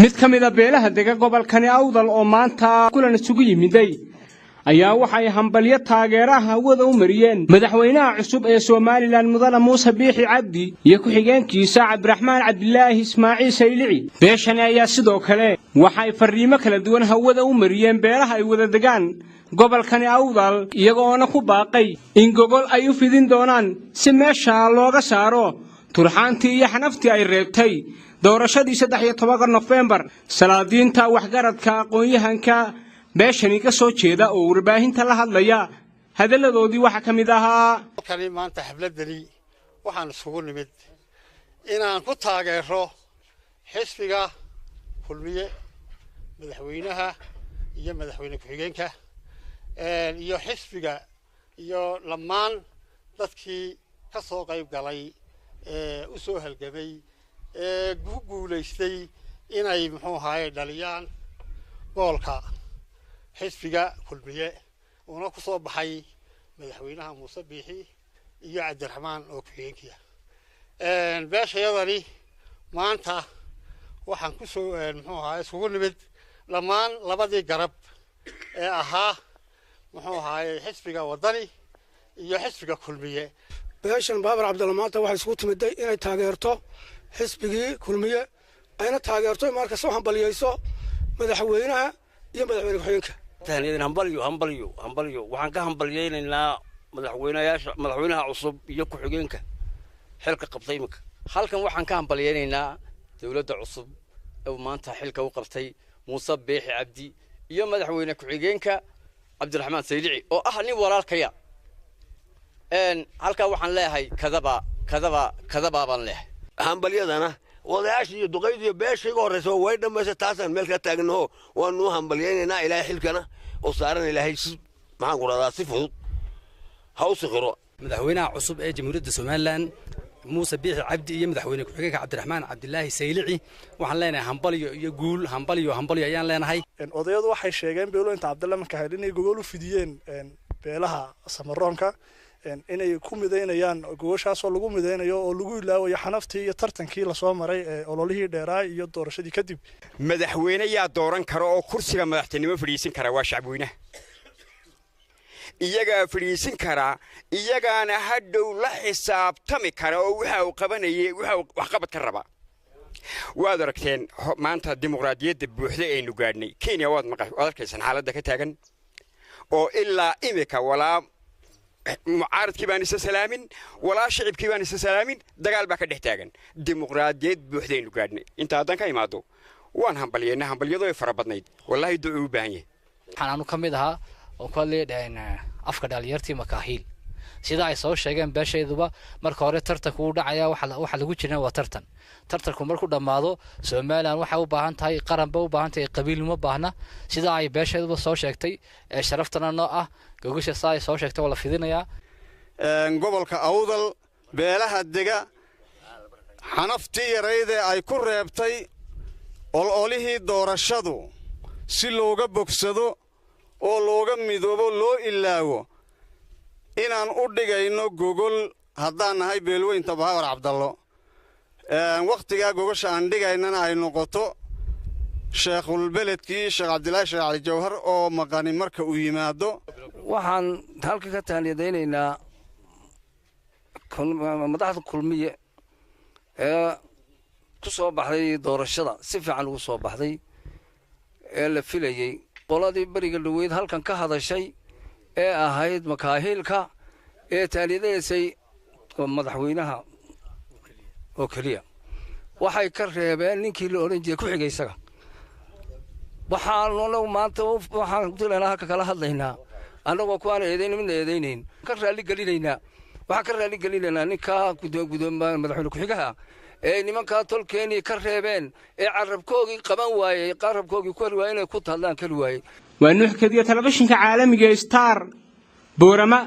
mid ka mid ah beelaha dega gobolkani Awdal oo maanta kulan isugu yimiday ayaa waxay hambalyo taageeraha wada u mariyeen madaxweynaha cusub ee Soomaaliland Mudane Muuse Biixi Cabdi iyo ku xigeenkiisa Cabdiraxmaan Cabdilaahi Ismaaciil Saylici beeshani ayaa sidoo kale waxay fariimo kala duwan hawada u mariyeen beelaha ay wada degaan gobolkani Awdal iyagoona ku baaqay in gogol ay u fidin doonaan si meesha looga saaro turxaantii iyo xanaftii ay reebtay doorashadii 13 November salaadiinta waxgaradka aqoon-yahanka beeshani ka soo jeeda oo warbaahinta la hadlaya hadaladoodii waxa kamid ahaa kani maanta xafladani waxaan isugu nimid inaan ku taageero xisbiga kulmiye madaxweynaha iyo madaxweyne ku xigeenka iyo xisbiga iyo lamaan dadkii ka soo qayb galay u soo halgamay guuleystay inay muxuu ahaay dhaliyaan goolka xisbiga kulmiye oo ku soo baxay madaxweynaha Muuse Biixi iyo Cabdiraxmaan oo ku xigeenkiisa beeshayadani maanta waxaan ku soo muxuu ahaay isugu nimid lamaan labadii garab ee ahaa muxuu ahaay xisbiga wadani iyo xisbiga kulmiye beeshan Baabar Cabdalla maanta waxay isugu timiday inay taageerto xisbigii kulmiye ayna taageerto marka soo hambaliyayso madaxweynaha iyo madaxweyne ku xigeenka taaniin hambalyo waxaan ka hambalyeynaa madaxweynaha cusub iyo ku xigeenka xilka qabtay imika halkan waxaan ka hambalyeynaa dawladda cusub oo maanta xilka u qabtay Muuse Biixi Cabdi iyo madaxweyne ku xigeenka Cabdiraxmaan Saylici oo ah nin walaalkaya halka waxaan leeyahay kadaba baan leeyahay hambalyadana wadayaashii iyo duqaydii beeshiga horeyso way dhameysay taasan meel ka taagno waanu hambalyeynaa ilaahay xilkana oo saaran ilaahay maxaan ku radaa si fudud hawsi qiro madaxweynaha cusub ee jamhuuriyadda Soomaaliland Muuse Biixi Cabdi iyo madaxweyne ku xigeenka Cabdiraxmaan Cabdilaahi Saylici waxaan leenahay hambalyo iyo guul hambalyo ayaan leenahay odayadu waxay sheegeen beelointa Cabdalla marka inay gogol u fidiyeen beelaha Samaroonka inay ku mideynayaan gogoshaas oo lagu mideynayo oo lagu ilaawayo xanaftii iyo tartankii la soo maray ee ololihii dheeraa iyo doorashadii kadib madaxweyne yaa dooran karo oo kursiga madaxtinimo fadhiisin kara waa shacabweynaha iyaga fadhiisin kara iyagaana hadhow la xisaabtami kara oo waxa uu qabanayay waxa wax qabad ka raba waad aragteen maanta dimuqraadiyadda buuxda ee nu gaadhnay Kenya waad arkaysan xaaladda ka taagan oo ilaa imika walaa mucaaradkii baan isa salaamin walaa shacabkii baan isa salaamin dagaal baa ka dhex taagan dimuqraadiyad buuxda ee nu gaadhnay inta hadan ka imaado waan hambalyadu ay farabadnayd wallahi ducuu u baahan yahay waxaan ka mid ahaa oo ku leeyahay afka dhalinyartii makaahiil sida ay soo sheegeen beeshayduba marka hore tartanku uu dhacaya waxa lagu jirnaa waa tartanku markuu dhamaado Soomaaliland waxa u baahan tahay qaranba u baahan tahay qabiil uma baahna sida ay beeshayduba soo sheegtay sharaftana noo ah gogasha saay soo sheegtay wala fidinaya gobolka Awdal beelaha dega xanaftii yareeyay ay ku reebtay ololihii doorashadu si looga bogsado oo looga midoobo loo ilaawo inaan u dhigayno gogol haddaan nahay beelweynta Baabar Cabdallo waqtiga gogosha aan dhigaynana ay noqoto sheekhul beledkii Sheekh Cabdilaahi Sheekh Cali Jawhar oo maqani marka uu yimaado waxaan halka ka taaniyadeynaynaa madaxda kulmiye ee ku soo baxday doorashada si fiican ugu soo baxday ee la filayay qoladii bariga dhaweyd halkan ka hadashay ee ahayd makaahilka ee taaniyadeysay madaxweynaha oo kaliya waxay ka reebeen ninkii la oran jiray ku xigay isaga waxaan maanta waxaan dilaynaa halka kala hadlaynaa anagoo ku aan eedeynayn ka raali gelinaynaa ninka gudoomiyaha madaxweyne ku xigaha ee nimanka tolkeeni ka reebeen ee carabkoogii qaban waayay qarabkoogii ku waayay inay ku taadlaan kali waayay waa nuux kadiya telefishinka caalamiga Star Boorama